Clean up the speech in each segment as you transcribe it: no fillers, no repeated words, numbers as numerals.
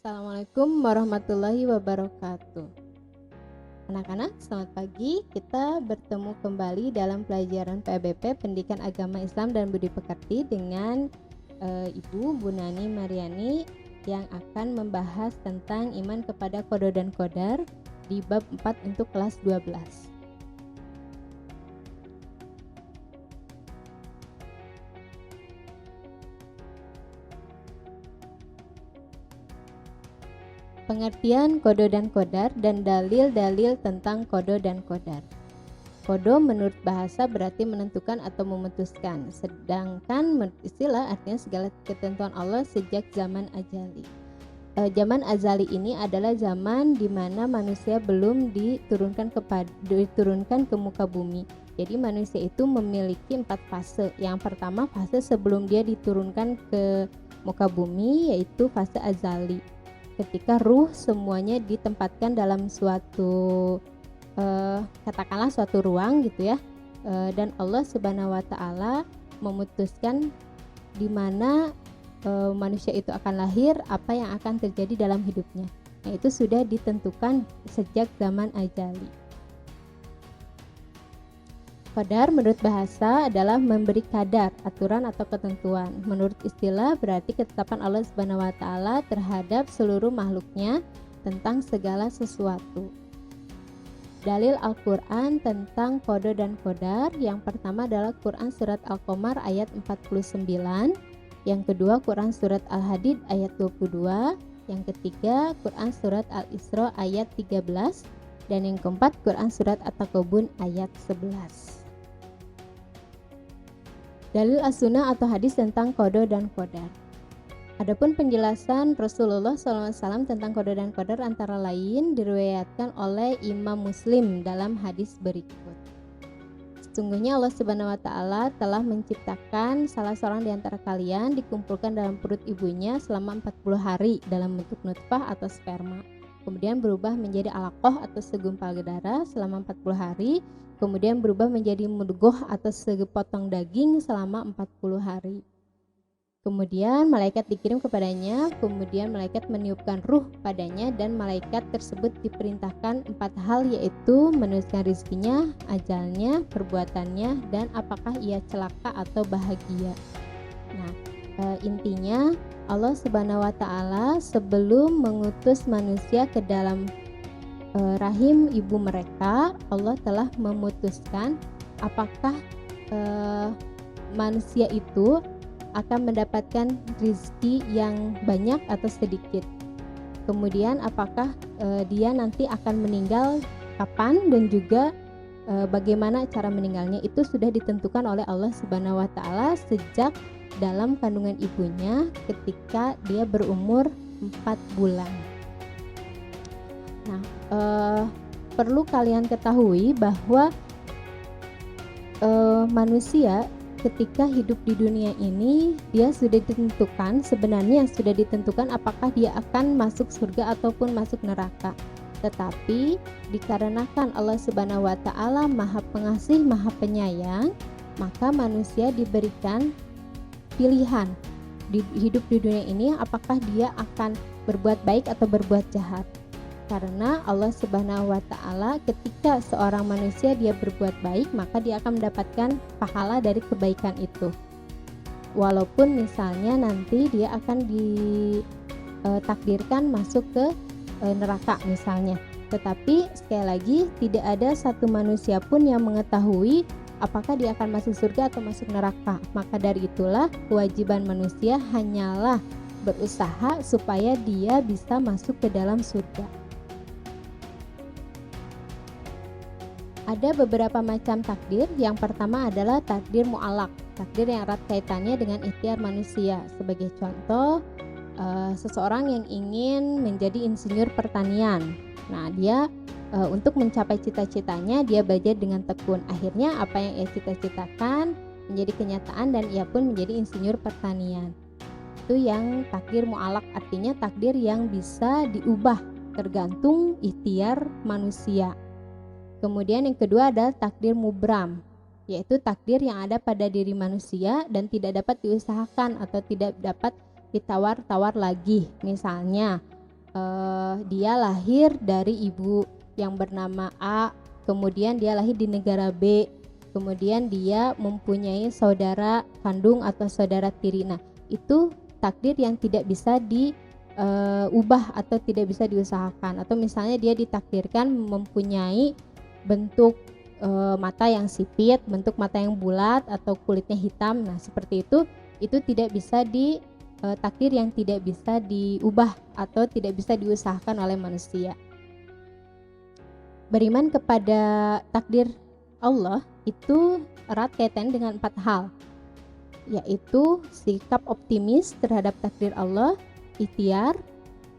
Assalamualaikum warahmatullahi wabarakatuh. Anak-anak, selamat pagi. Kita bertemu kembali dalam pelajaran PABP Pendidikan Agama Islam dan Budi Pekerti dengan Ibu Bu Nani Mariani yang akan membahas tentang iman kepada qada dan qadar di bab 4 untuk kelas 12. Pengertian qada dan qadar dan dalil-dalil tentang qada dan qadar. Qada menurut bahasa berarti menentukan atau memutuskan, sedangkan menurut istilah artinya segala ketentuan Allah sejak zaman azali. Zaman azali ini adalah zaman di mana manusia belum diturunkan ke muka bumi. Jadi manusia itu memiliki 4 fase. Yang pertama fase sebelum dia diturunkan ke muka bumi, yaitu fase azali. Ketika ruh semuanya ditempatkan dalam suatu katakanlah suatu ruang gitu ya, dan Allah Subhanahu wa taala memutuskan di mana manusia itu akan lahir, apa yang akan terjadi dalam hidupnya. Nah, itu sudah ditentukan sejak zaman azali. Qadar menurut bahasa adalah memberi kadar, aturan atau ketentuan. Menurut istilah berarti ketetapan Allah Subhanahu wa taala terhadap seluruh makhluknya tentang segala sesuatu. Dalil Al-Qur'an tentang qada dan qadar, yang pertama adalah Quran surat Al-Qamar ayat 49, yang kedua Quran surat Al-Hadid ayat 22, yang ketiga Quran surat Al-Isra ayat 13, dan yang keempat Quran surat At-Taqabun ayat 11. Dalil as-sunnah atau hadis tentang qada dan qadar. Adapun penjelasan Rasulullah SAW tentang qada dan qadar antara lain diriwayatkan oleh Imam Muslim dalam hadis berikut. Sesungguhnya Allah Subhanahu wa taala telah menciptakan salah seorang di antara kalian dikumpulkan dalam perut ibunya selama 40 hari dalam bentuk nutfah atau sperma. Kemudian berubah menjadi alaqah atau segumpal darah selama 40 hari, kemudian berubah menjadi mudghah atau sepotong daging selama 40 hari. Kemudian malaikat dikirim kepadanya, kemudian malaikat meniupkan ruh padanya, dan malaikat tersebut diperintahkan 4 hal, yaitu menuliskan rizkinya, ajalnya, perbuatannya, dan apakah ia celaka atau bahagia. Nah, intinya Allah Subhanahu wa taala sebelum mengutus manusia ke dalam rahim ibu mereka, Allah telah memutuskan apakah manusia itu akan mendapatkan rezeki yang banyak atau sedikit. Kemudian apakah dia nanti akan meninggal kapan, dan juga bagaimana cara meninggalnya, itu sudah ditentukan oleh Allah Subhanahu wa taala sejak dalam kandungan ibunya ketika dia berumur 4 bulan. Nah, perlu kalian ketahui bahwa manusia ketika hidup di dunia ini, dia sudah ditentukan, sebenarnya sudah ditentukan apakah dia akan masuk surga ataupun masuk neraka. Tetapi dikarenakan Allah Subhanahu wa taala Maha Pengasih, Maha Penyayang, maka manusia diberikan pilihan di hidup di dunia ini, apakah dia akan berbuat baik atau berbuat jahat. Karena Allah Subhanahu wa taala ketika seorang manusia dia berbuat baik, maka dia akan mendapatkan pahala dari kebaikan itu. Walaupun misalnya nanti dia akan ditakdirkan masuk ke neraka misalnya. Tetapi sekali lagi tidak ada satu manusia pun yang mengetahui apakah dia akan masuk surga atau masuk neraka. Maka dari itulah kewajiban manusia hanyalah berusaha supaya dia bisa masuk ke dalam surga. Ada beberapa macam takdir. Yang pertama adalah takdir mu'allaq, takdir yang erat kaitannya dengan ikhtiar manusia. Sebagai contoh, seseorang yang ingin menjadi insinyur pertanian. Nah, dia untuk mencapai cita-citanya dia belajar dengan tekun. Akhirnya apa yang ia cita-citakan menjadi kenyataan dan ia pun menjadi insinyur pertanian. Itu yang takdir mu'allaq, artinya takdir yang bisa diubah tergantung ikhtiar manusia. Kemudian yang kedua adalah takdir mubram, yaitu takdir yang ada pada diri manusia dan tidak dapat diusahakan atau tidak dapat ditawar-tawar lagi. Misalnya dia lahir dari ibu yang bernama A, kemudian dia lahir di negara B, kemudian dia mempunyai saudara kandung atau saudara tiri. Nah, itu takdir yang tidak bisa diubah atau tidak bisa diusahakan. Atau misalnya dia ditakdirkan mempunyai bentuk mata yang sipit, bentuk mata yang bulat atau kulitnya hitam. Nah, seperti itu tidak bisa takdir yang tidak bisa diubah atau tidak bisa diusahakan oleh manusia. Beriman kepada takdir Allah itu erat kaitan dengan 4 hal, yaitu sikap optimis terhadap takdir Allah, ikhtiar,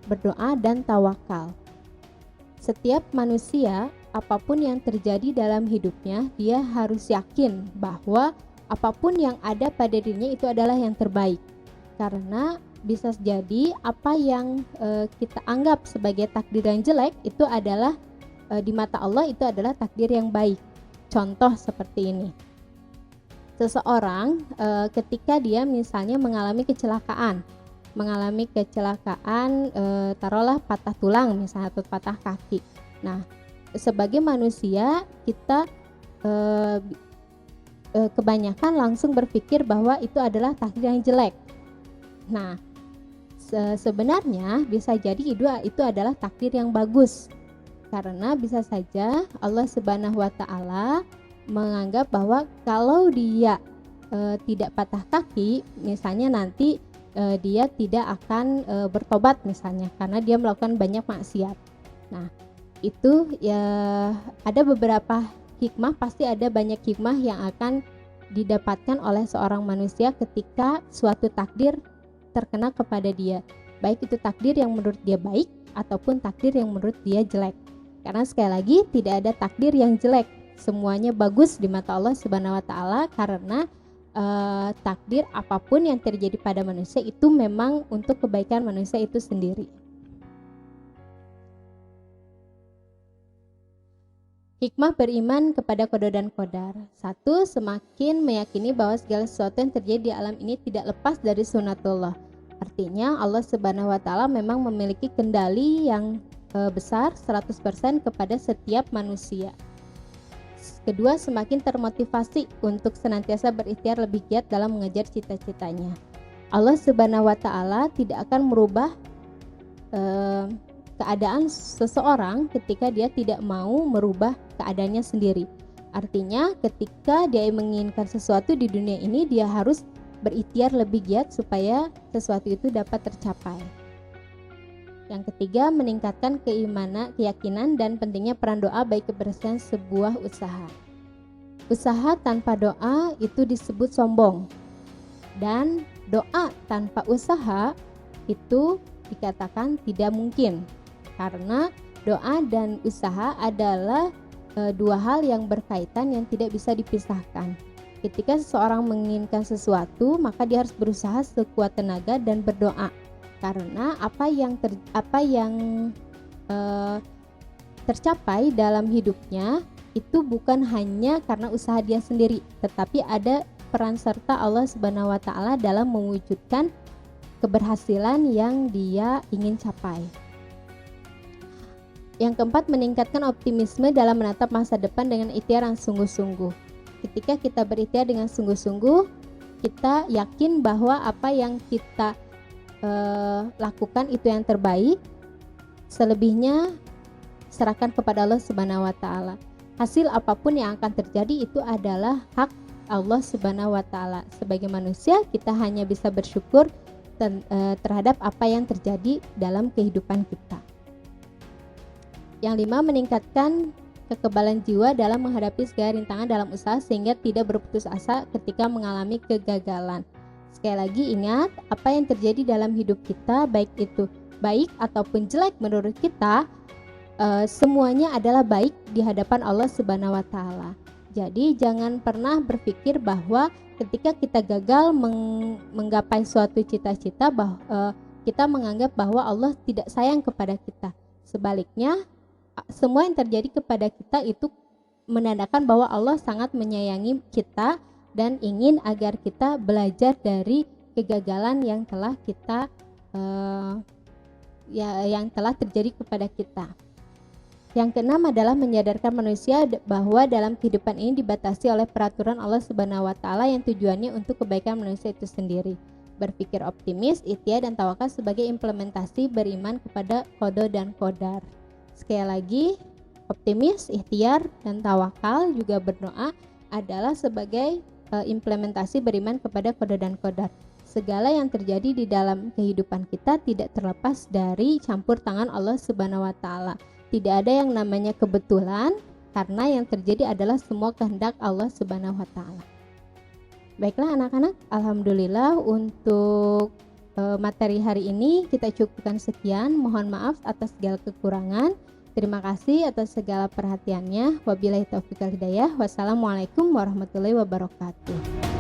berdoa, dan tawakal. Setiap manusia, apapun yang terjadi dalam hidupnya, dia harus yakin bahwa apapun yang ada pada dirinya itu adalah yang terbaik. Karena bisa jadi apa yang kita anggap sebagai takdir yang jelek itu adalah di mata Allah itu adalah takdir yang baik. Contoh seperti ini. Seseorang ketika dia misalnya mengalami kecelakaan, taruhlah patah tulang misalnya atau patah kaki. Nah, sebagai manusia kita kebanyakan langsung berpikir bahwa itu adalah takdir yang jelek. Nah, sebenarnya bisa jadi itu adalah takdir yang bagus. Karena bisa saja Allah Subhanahu wa Ta'ala menganggap bahwa kalau dia tidak patah kaki, misalnya nanti dia tidak akan bertobat misalnya karena dia melakukan banyak maksiat. Nah, itu ya ada beberapa hikmah, pasti ada banyak hikmah yang akan didapatkan oleh seorang manusia ketika suatu takdir terkena kepada dia. Baik itu takdir yang menurut dia baik ataupun takdir yang menurut dia jelek. Karena sekali lagi tidak ada takdir yang jelek, semuanya bagus di mata Allah Subhanahu wa Ta'ala, karena takdir apapun yang terjadi pada manusia itu memang untuk kebaikan manusia itu sendiri. Hikmah beriman kepada qada dan qadar. 1. Semakin meyakini bahwa segala sesuatu yang terjadi di alam ini tidak lepas dari sunatullah. Artinya Allah Subhanahu wa Ta'ala memang memiliki kendali yang besar 100% kepada setiap manusia. Kedua, semakin termotivasi untuk senantiasa berikhtiar lebih giat dalam mengejar cita-citanya. Allah Subhanahu wa Ta'ala tidak akan merubah keadaan seseorang ketika dia tidak mau merubah keadaannya sendiri. Artinya ketika dia menginginkan sesuatu di dunia ini, dia harus berikhtiar lebih giat supaya sesuatu itu dapat tercapai. Yang ketiga, meningkatkan keyakinan dan pentingnya peran doa bagi keberhasilan sebuah usaha. Usaha tanpa doa itu disebut sombong, dan doa tanpa usaha itu dikatakan tidak mungkin, karena doa dan usaha adalah dua hal yang berkaitan yang tidak bisa dipisahkan. Ketika seseorang menginginkan sesuatu, maka dia harus berusaha sekuat tenaga dan berdoa. Karena apa yang tercapai dalam hidupnya itu bukan hanya karena usaha dia sendiri, tetapi ada peran serta Allah Subhanahu wa Ta'ala dalam mewujudkan keberhasilan yang dia ingin capai. Yang keempat, meningkatkan optimisme dalam menatap masa depan dengan ikhtiar yang sungguh-sungguh. Ketika kita berikhtiar dengan sungguh-sungguh, kita yakin bahwa apa yang kita lakukan itu yang terbaik. Selebihnya serahkan kepada Allah Subhanahu wa Ta'ala. Hasil apapun yang akan terjadi itu adalah hak Allah Subhanahu wa Ta'ala. Sebagai manusia, kita hanya bisa bersyukur terhadap apa yang terjadi dalam kehidupan kita. Yang 5, meningkatkan kekebalan jiwa dalam menghadapi segala rintangan dalam usaha sehingga tidak berputus asa ketika mengalami kegagalan. Sekali lagi ingat, apa yang terjadi dalam hidup kita, baik itu baik ataupun jelek menurut kita, semuanya adalah baik di hadapan Allah Subhanahu wa Ta'ala. Jadi jangan pernah berpikir bahwa ketika kita gagal menggapai suatu cita-cita, kita menganggap bahwa Allah tidak sayang kepada kita. Sebaliknya, semua yang terjadi kepada kita itu menandakan bahwa Allah sangat menyayangi kita dan ingin agar kita belajar dari kegagalan yang telah kita yang telah terjadi kepada kita. Yang keenam adalah menyadarkan manusia bahwa dalam kehidupan ini dibatasi oleh peraturan Allah Subhanahu wa taala yang tujuannya untuk kebaikan manusia itu sendiri. Berpikir optimis, ikhtiar dan tawakal sebagai implementasi beriman kepada qada dan qadar. Sekali lagi, optimis, ikhtiar dan tawakal juga berdoa adalah sebagai implementasi beriman kepada qada dan qadar. Segala yang terjadi di dalam kehidupan kita tidak terlepas dari campur tangan Allah Subhanahu wa taala. Tidak ada yang namanya kebetulan karena yang terjadi adalah semua kehendak Allah Subhanahu wa taala. Baiklah anak-anak, alhamdulillah untuk materi hari ini kita cukupkan sekian. Mohon maaf atas segala kekurangan. Terima kasih atas segala perhatiannya. Wabillahi taufiq wal hidayah. Wassalamualaikum warahmatullahi wabarakatuh.